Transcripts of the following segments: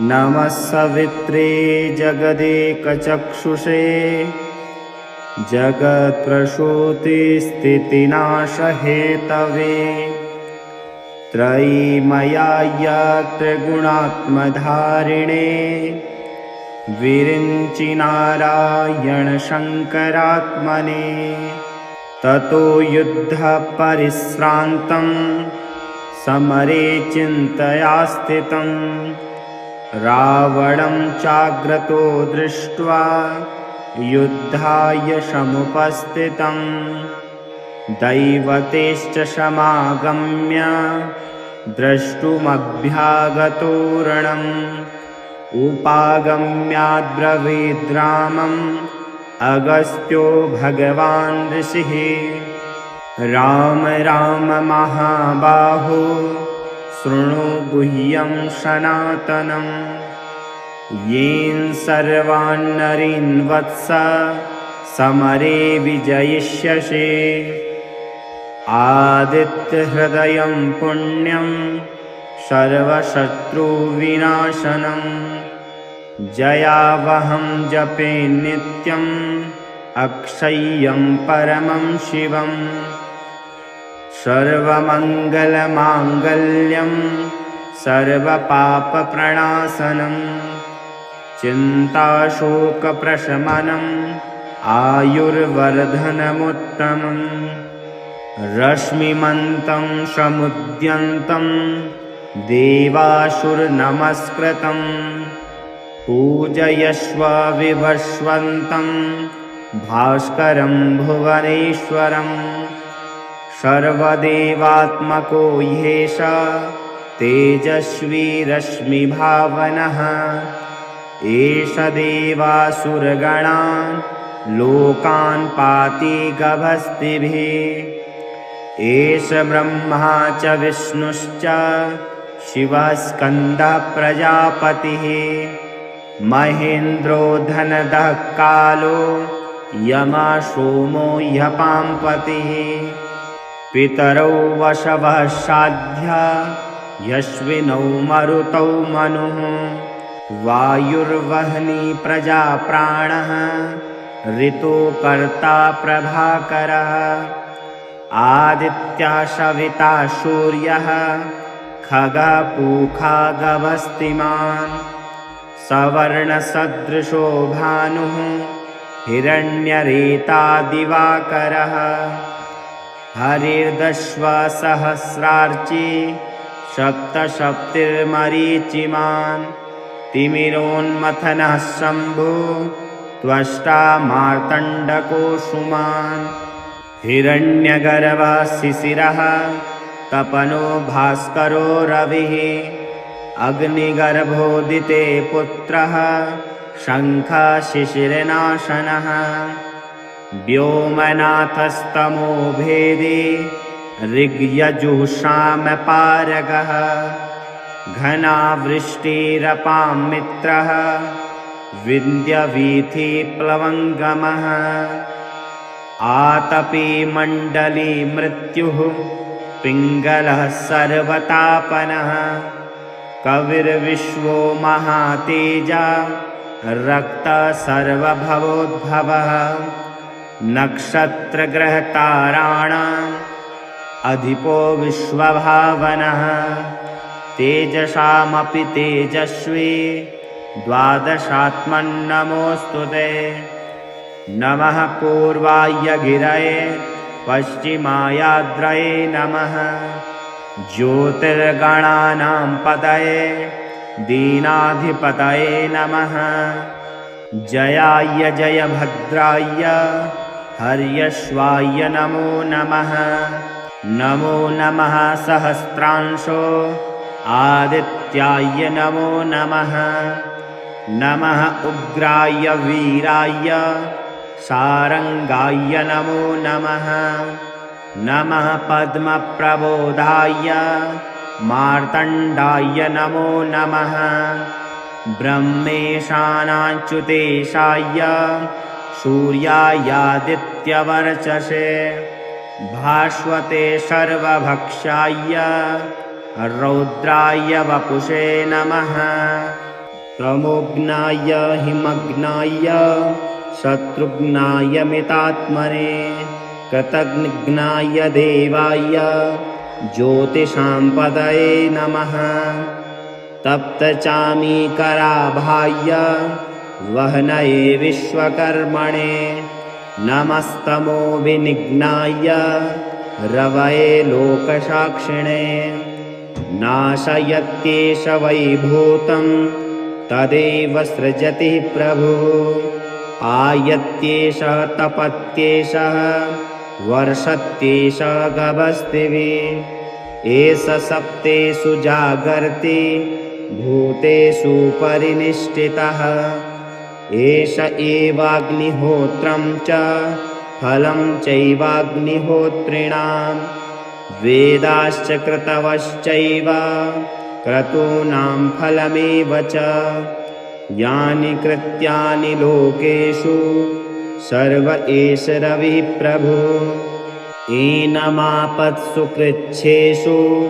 नमः सवित्रे जगदेकचक्षुषे जगत्प्रसूतिस्थितिनाशहेतवे त्रयीमयाय त्रिगुणात्मधारिणे विरिञ्चिनारायणशङ्करात्मने ततो युद्धपरिश्रान्तं समरे चिन्तया स्थितं रावणं चाग्रतो दृष्ट्वा युद्धाय समुपस्थितं दैवतेश्च समागम्य द्रष्टुमभ्यागतो रणम् उपागम्याद्ब्रवीद्रामम् अगस्त्यो भगवान् ऋषिः राम राम महाबाहो शृणु गुह्यं सनातनं येन सर्वान् नरीन् वत्स समरे विजयिष्यसे आदित्यहृदयं पुण्यं सर्वशत्रुविनाशनं जयावहं जपे नित्यं अक्षय्यं परमं शिवम् सर्वमङ्गलमाङ्गल्यं सर्वपापप्रणाशनं चिन्ताशोकप्रशमनम् आयुर्वर्धनमुत्तमम् रश्मिमन्तं समुद्यन्तं देवासुरनमस्कृतं पूजयस्व विभस्वन्तं भास्करं भुवनेश्वरम् सर्वदेवात्मको ह्येष तेजस्वी रश्मिभावनः एष देवासुरगणान् लोकान् पाति गभस्तिभिः एष ब्रह्मा च विष्णुश्च शिवः स्कन्दः प्रजापतिः महेन्द्रो धनदः कालो यमः सोमो ह्यपाम्पतिः पितरौ वशवः साध्या यश्विनौ मरुतौ मनुः वायुर्वह्नि प्रजाप्राणः ऋतुकर्ता प्रभाकरः आदित्यः सविता सूर्यः खगः पूषा गभस्तिमान् सवर्णसदृशो भानुः हिरण्यरेता दिवाकरः हरिर्दश्वसहस्रार्ची सप्तसप्तिर्मरीचिमान् तिमिरोन्मथनः शम्भो त्वष्टा मार्तण्डकोऽसुमान् हिरण्यगर्भः शिशिरः तपनो भास्करो रविः अग्निगर्भोदिते पुत्रः शङ्खः शिशिरनाशनः व्योमनाथस्तमो भेदी ऋग्यजुःसामपारगः घनावृष्टिरपां मित्रः विन्ध्यवीथिप्लवङ्गमः आतपी मण्डली मृत्युः पिङ्गलः सर्वतापनः कविर्विश्वो महातेजा रक्तः सर्वभवोद्भवः नक्षत्रग्रहताराणाम् अधिपो विश्वभावनः तेजसामपि तेजस्वी द्वादशात्मन्नमोऽस्तु ते नमः पूर्वाय गिरये पश्चिमायाद्रये नमः ज्योतिर्गणानां पतये दीनाधिपतये नमः जयाय जयभद्राय हर्यश्वाय नमो नमः नमो नमः सहस्रांशो आदित्याय नमो नमः नमः उग्राय वीराय सारंगाय नमो नमः नमः पद्मप्रबोधाय मार्तण्डाय नमो नमः ब्रह्मेशानाच्युतेशाय सूर्यायादित्यवर्चसे भास्वते सर्वभक्षाय रौद्राय वपुषे नमः तमोघ्नाय हिमग्नाय शत्रुघ्नाय मितात्मने कृतघ्नाय देवाय ज्योतिषां पदये नमः। तप्तचामीकराभाय वह्नये विश्वकर्मणे नमस्तमो विनिघ्नाय रवये लोकसाक्षिणे। नाशयत्येष वैभूतं तदेव सृजति प्रभुः। आयत्येष तपत्येषः वर्षत्येष गभस्तिभिः। एष सप्तेषु जागर्ति भूतेषु परिनिष्ठितः। एष एवाग्निहोत्रं च फलं चैवाग्निहोत्रिणां। वेदाश्च क्रतवश्चैव क्रतूनां फलमेव च। यानि कृत्यानि लोकेषु सर्व एष रविः प्रभुः। एनमापत्सु कृच्छ्रेषु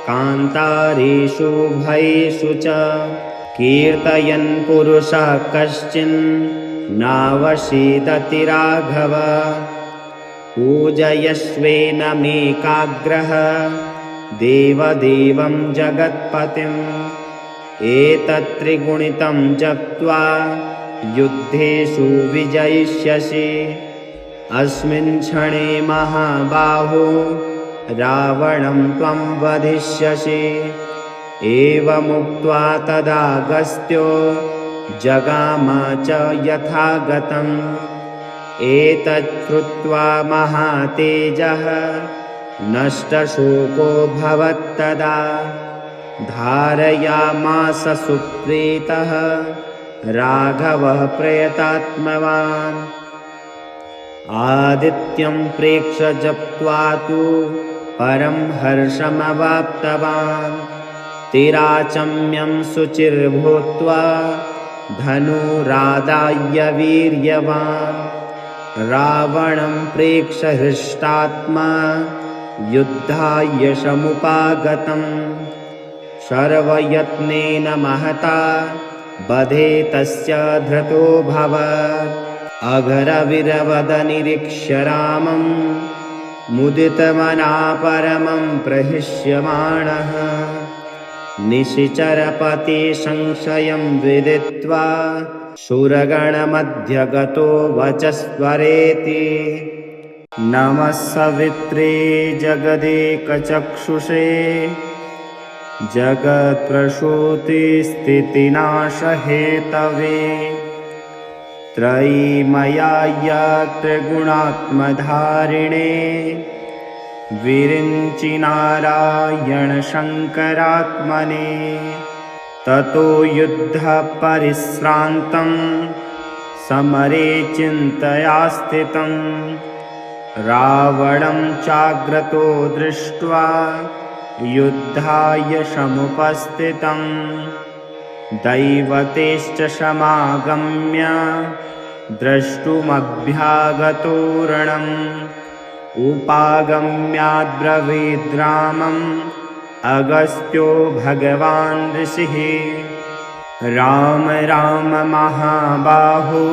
कान्तारेषु भयेषु च कीर्तयन् पुरुषः कश्चिन्नावसीदति राघव। पूजयस्वेनमेकाग्रः देवदेवं जगत्पतिम्। एतत्त्रिगुणितं जप्त्वा युद्धेषु विजयिष्यसि। अस्मिन् क्षणे महाबाहो रावणं त्वं वधिष्यसि। एवमुक्त्वा तदागस्त्यो जगाम च यथागतम्। एतच्छ्रुत्वा महातेजः नष्टशोको भवत्तदा। धारयामास सुप्रीतः राघवः प्रयतात्मवान्। आदित्यं प्रेक्ष्य जप्त्वा तु परं हर्षमवाप्तवान्। तिराचम्यं शुचिर्भूत्वा धनुरादाय वीर्यवान्। रावणं प्रेक्ष्य हृष्टात्मा युद्धाय समुपागतम्। सर्वयत्नेन महता वधे तस्य धृतोऽभवत्। अघरविरवदनिरीक्ष्य रामं मुदितमना परमं प्रहिष्यमाणः। निशिचरपति संशयं विदित्वा शूरगणमध्यगतो वचस्वरेति। नमः सवित्रे जगदेकचक्षुषे जगत्प्रसूतिस्थितिनाशहेतवे। त्रयीमयाय त्रिगुणात्मधारिणे विरिञ्चिनारायणशङ्करात्मने। ततो युद्धपरिश्रान्तं समरे चिन्तया स्थितं। रावणं चाग्रतो दृष्ट्वा युद्धाय समुपस्थितं। दैवतेश्च समागम्य द्रष्टुमभ्यागतो रणम्। उपागम्याद्ब्रवीद्रामम् अगस्त्यो भगवान् ऋषिः। राम राम महाबाहो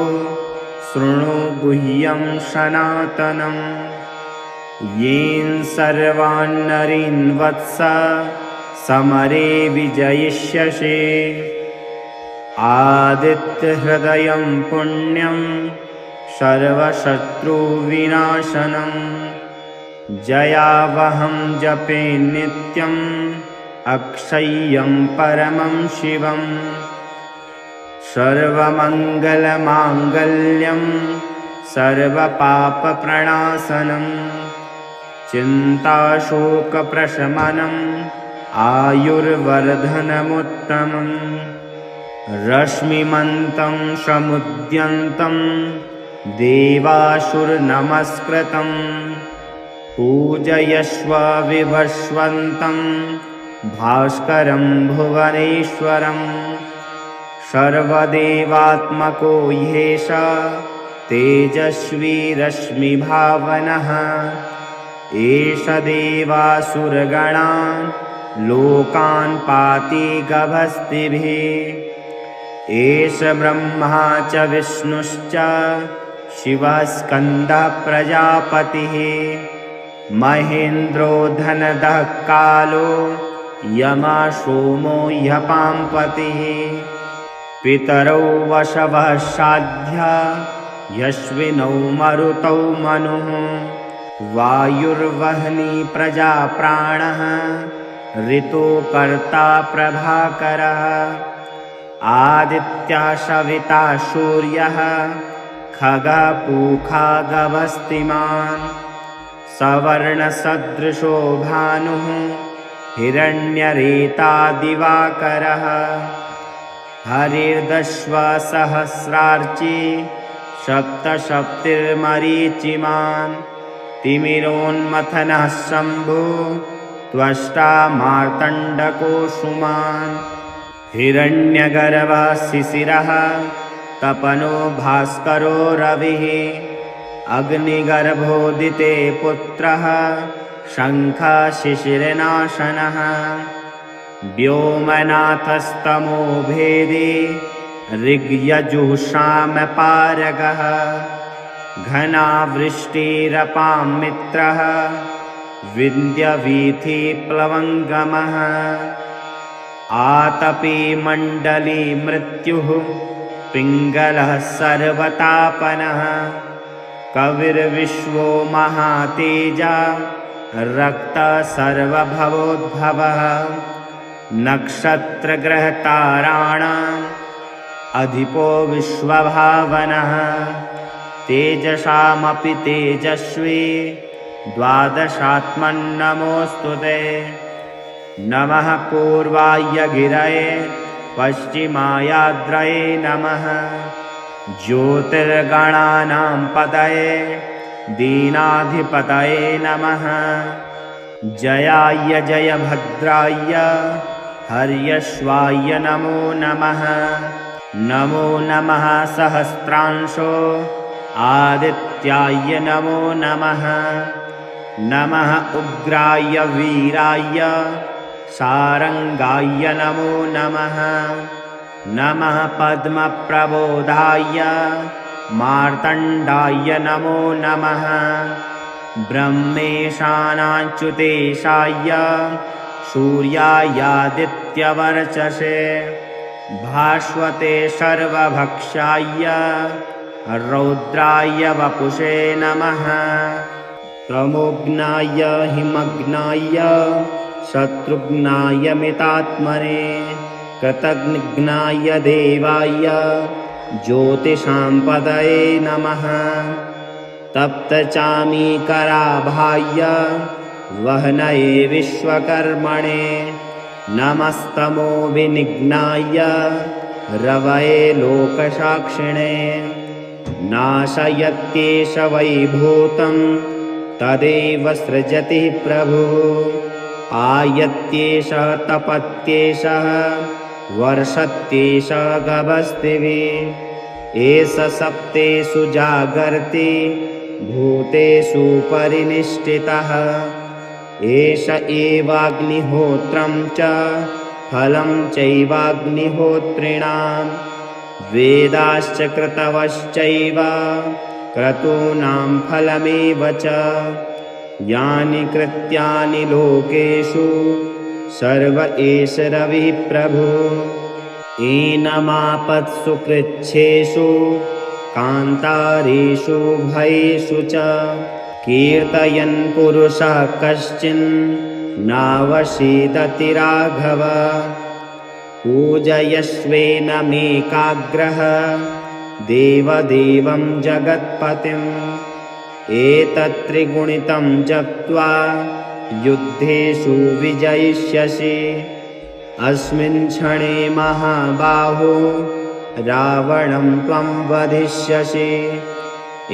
शृणु गुह्यं सनातनम्। येन सर्वान् नरीन् वत्स समरे विजयिष्यसि। आदित्यहृदयं पुण्यं सर्वशत्रुविनाशनम्। जयावहं जपे नित्यं अक्षय्यं परमं शिवम्। सर्वमङ्गलमाङ्गल्यं सर्वपापप्रणाशनम्। चिन्ताशोकप्रशमनम् आयुर्वर्धनमुत्तमम्। रश्मिमन्तं समुद्यन्तं देवासुरनमस्कृतं। पूजयस्व विभस्वन्तं भास्करं भुवनेश्वरम्। सर्वदेवात्मको ह्येष तेजस्वी रश्मिभावनः। एष देवासुरगणान् लोकान् पाति गभस्तिभिः। एष ब्रह्मा च विष्णुश्च शिवः स्कन्दः प्रजापतिः महेन्द्रो धनदः कालो यमः सोमो ह्यपाम्पतिः पितरौ वशवः साध्या यश्विनौ मरुतौ मनुः वायुर्वह्नि प्रजा प्राणः ऋतुकर्ता प्रभाकरः आदित्य सविता सूर्यः खगः पूषा गवस्तिमान् सवर्णसदृशो भानुः हिरण्यरेता दिवाकरः हरिर्दश्वसहस्रार्ची सप्तसप्तिर्मरीचिमान् तिमिरोन्मथनः शम्भो त्वष्टा मार्तण्डकोऽसुमान् हिरण्यगर्भः शिशिरः तपनो भास्करो रविः अग्निगर्भोदिते पुत्रः शङ्खः शिशिरनाशनः व्योमनाथस्तमो भेदी ऋग्यजुःसामपारगः घनावृष्टिरपां मित्रः विन्ध्यवीथिप्लवङ्गमः आतपी मण्डली मृत्युः पिङ्गलः सर्वतापनः कविर्विश्वो महातेजा रक्तः सर्वभवोद्भवः नक्षत्रग्रहताराणाम् अधिपो विश्वभावनः तेजसामपि तेजस्वी द्वादशात्मन्नमोऽस्तु ते नमः पूर्वाय गिरये पश्चिमायाद्रये नमः ज्योतिर्गणानां पतये दीनाधिपतये नमः जयाय जयभद्राय हर्यश्वाय नमो नमः नमो नमः सहस्रांशो आदित्याय नमो नमः नमः उग्राय वीराय सारंगाय नमो नमः नमः पद्मप्रबोधाय मार्तण्डाय नमो नमः ब्रह्मेशानाच्युतेशाय सूर्यायादित्यवर्चसे भास्वते सर्वभक्षाय रौद्राय वपुषे नमः तमोघ्नाय हिमग्नाय शत्रुघ्नाय मितात्मने कृतघ्नाय देवाय ज्योतिषां पदये नमः तप्तचामीकराभाय वह्नये विश्वकर्मणे नमस्तमो विनिघ्नाय रवये लोकसाक्षिणे नाशयत्येष वैभूतं तदेव सृजति प्रभुः आयत्येष तपत्येषः वर्षत्येष गभस्तिभिः एष सप्तेषु जागर्ति भूतेषु परिनिष्ठितः एष एवाग्निहोत्रं च फलं चैवाग्निहोत्रिणां वेदाश्च क्रतवश्चैव क्रतूनां फलमेव च यानि कृत्यानि लोकेषु सर्व एष रविः प्रभुः एनमापत्सु कृच्छ्रेषु कान्तारेषु भयेषु च कीर्तयन् पुरुषः कश्चिन्नावसीदति राघव पूजयस्वेनमेकाग्रः देवदेवं जगत्पतिम् एतत्त्रिगुणितं जप्त्वा युद्धेषु विजयिष्यसि अस्मिन् क्षणे महाबाहो रावणं त्वं वधिष्यसि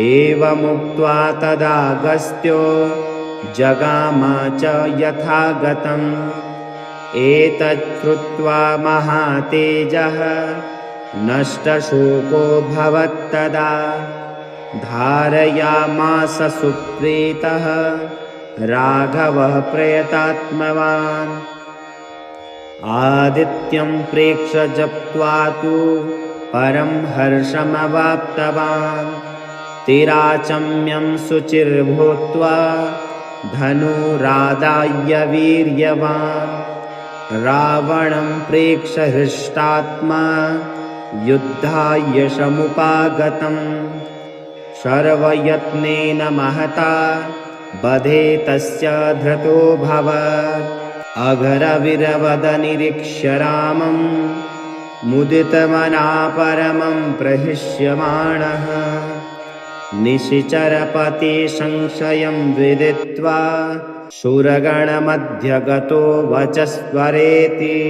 एवमुक्त्वा तदागस्त्यो जगाम च यथागतम् एतच्छ्रुत्वा महातेजः नष्टशोको भवत्तदा धारयामास सुप्रीतः राघवः प्रयतात्मवान् आदित्यं प्रेक्ष्य जप्त्वा तु परं हर्षमवाप्तवान्। तिराचम्यं शुचिर्भूत्वा धनुरादाय वीर्यवान्। रावणं प्रेक्ष्य हृष्टात्मा युद्धाय समुपागतम्। सर्वयत्नेन महता वधे तस्य धृतोऽभवत्। अघरवीरवदनिरीक्ष्य रामं मुदितमना परमं प्रहृष्यमाणः। निशिचरपति संशयं विदित्वा शूरगणमध्य गतो वचस्वरेति।